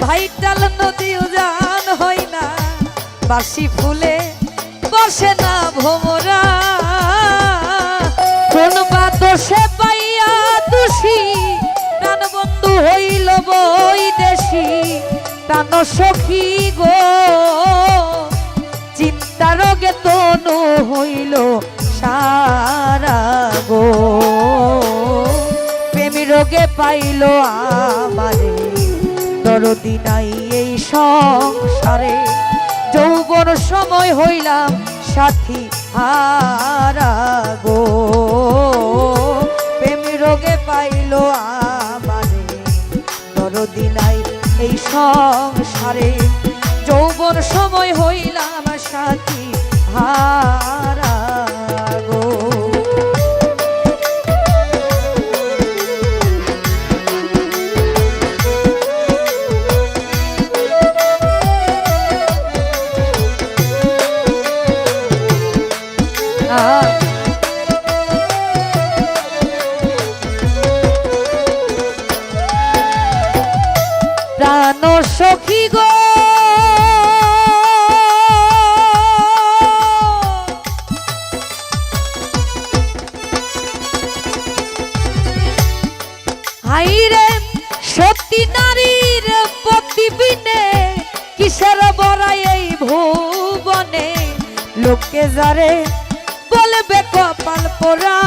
Vital নদী উজান হই না, বাসি ফুলে বসে না ভোমরা। কোন বা দোষে পাইয়া দোষী প্রাণ বন্ধু হইল বৈদেশী। প্রাণ সখী গো চিন্তা রোগে তনু হইল সারা গো। প্রেমী রোগে পাইল আমারে, দরদি নাই এই সংসারে। যৌবন সময় হইলাম সাথী হারা গো। প্রেমী রোগে পাইল আমারে, দরদি নাই এই সংসারে। যৌবন সময় হইলাম সাথী হারা গো। প্রাণ সখী গো হাইরে সতী নারীর প্রতিবিনে কিসের বড়াই এই ভুবনে। লোকে যারে বলবে কপাল পোড়া,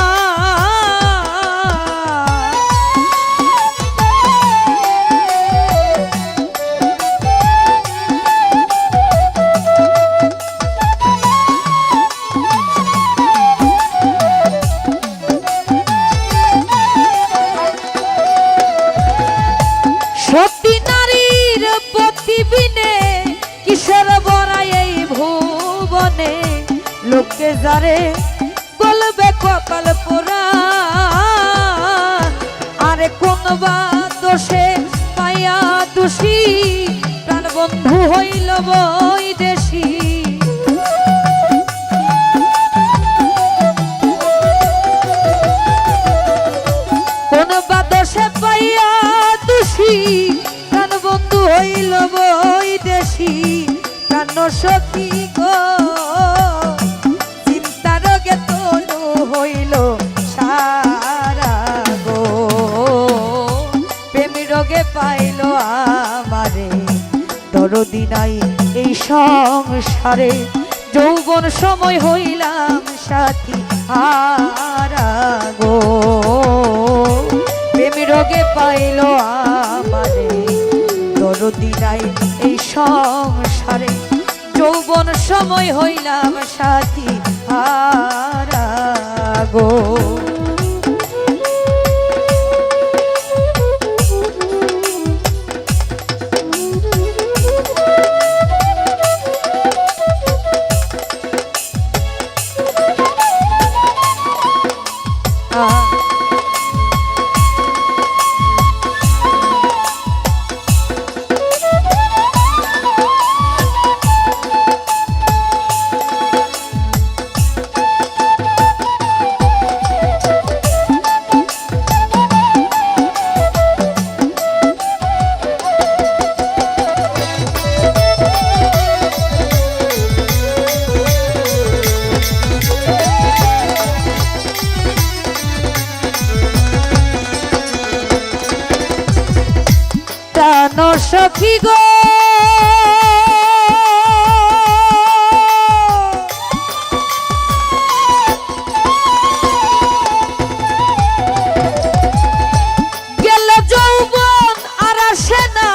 সতী নারীর প্রতিবিনে কিসের বড়াই এই ভুবনে। লোকে যারে বলবে কপাল পোড়া, আরে কোন বা দোষে পাইয়া দোষী প্রাণ বন্ধু হইল বৈদেশী। কোন বা দোষে পাইয়া দোষী প্রাণ বন্ধু হইল বৈদেশী। প্রাণ সখী গো চিন্তা রোগে তনু হইল সারা গো। প্রেমী রোগে পাইল আমারে, দরদি নাই এই সংসারে। যৌবন সময় হইলাম সাথী হারা গো। প্রেমী রোগে পাইল আমারে, দরদি নাই এই সংসারে। যৌবন সময় হইলাম সাথী হারা গো। প্রাণ সখী গো গেল যৌবন আর আসে না,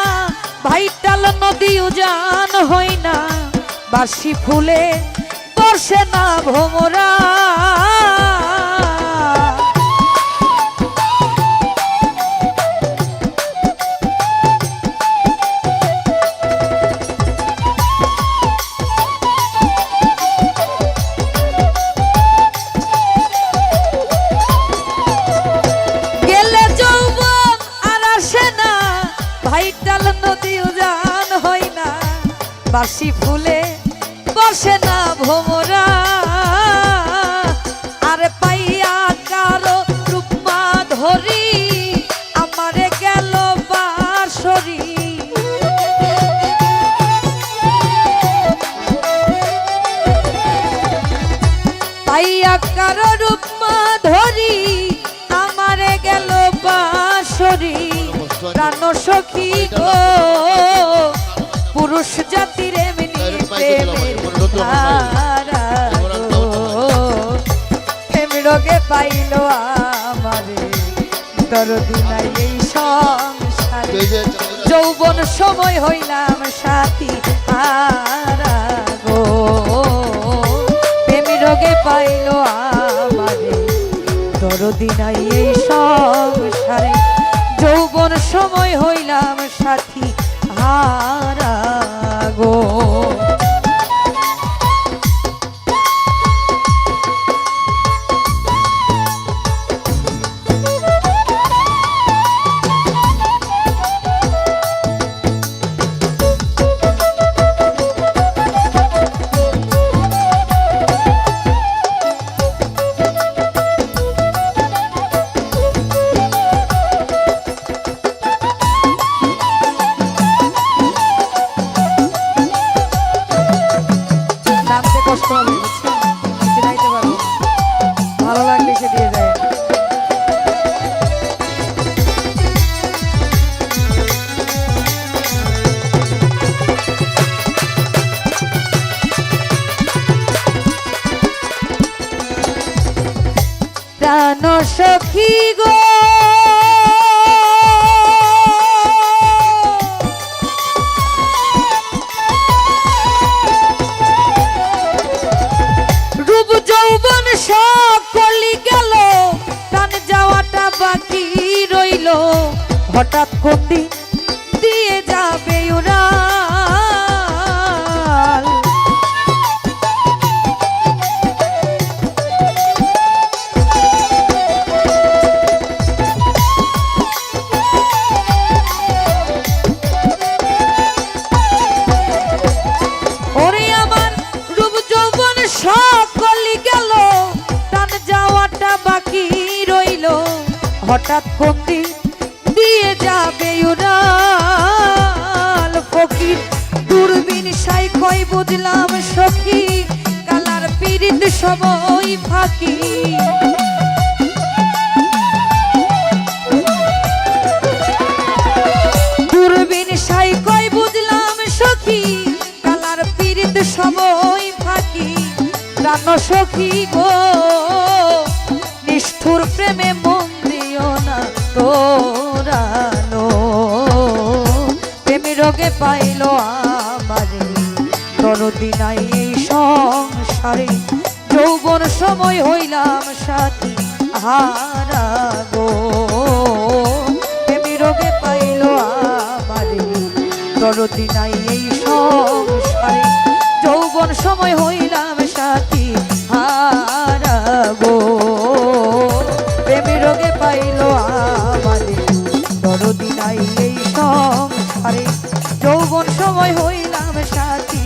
ভাইটাল নদী উজান হই না, বাসি ফুলে বসে না ভোমরা। ভাইটাল নদী উজান হই না, বাসি ফুলে বসে না ভোমরা। আর পাইয়া কারো রূপমা ধরি আমারে গেল বাঁশরি। প্রাণ সখী গো পুরুষ জাতির এমনি প্রেমের ধারা গো প্রেম রোগে পাইল আমারে দরদি নাই এই সংসারে যৌবন সময় হইলাম সাথী হারা গো প্রেম রোগে পাইল আমারে দরদি নাই এই সংসারে যৌবন সময় হইলাম সাথী হারা গো কষ্ট হবে বুঝছেন নিচে যাইতে পারবো ভালো লাগলে সে দিয়ে যায় প্রাণ সখী গো হঠাৎ কোনদি দিয়ে যাবে উড়াল ওরে আমার রূপ যৌবন সকলি গেল প্রাণ যাওয়াটা বাকি রইল হঠাৎ কোনদি দিয়ে যাবে উড়াল ফকির দূরবীন সাই কই বুঝলাম সখী কালার পীড়িত সময় ফাঁকি দূরবীন সাই কই বুঝলাম সখী কালার পীড়িত সময় ফাঁকি প্রাণ সখী গো নিষ্ঠুর প্রেমে মন দিও না তোরানো প্রেম রোগে পাইল আমারে দরদি নাই এই সংসারে যৌবন সময় হইলাম সাথী হারা গো প্রেম রোগে পাইল আমারে দরদি নাই এই সংসারে যৌবন সময় হইলাম সাথী হারা গো প্রেম রোগে পাইল আমারে দরদি নাই এই সংসারে যৌবন সময় হইলাম সাথী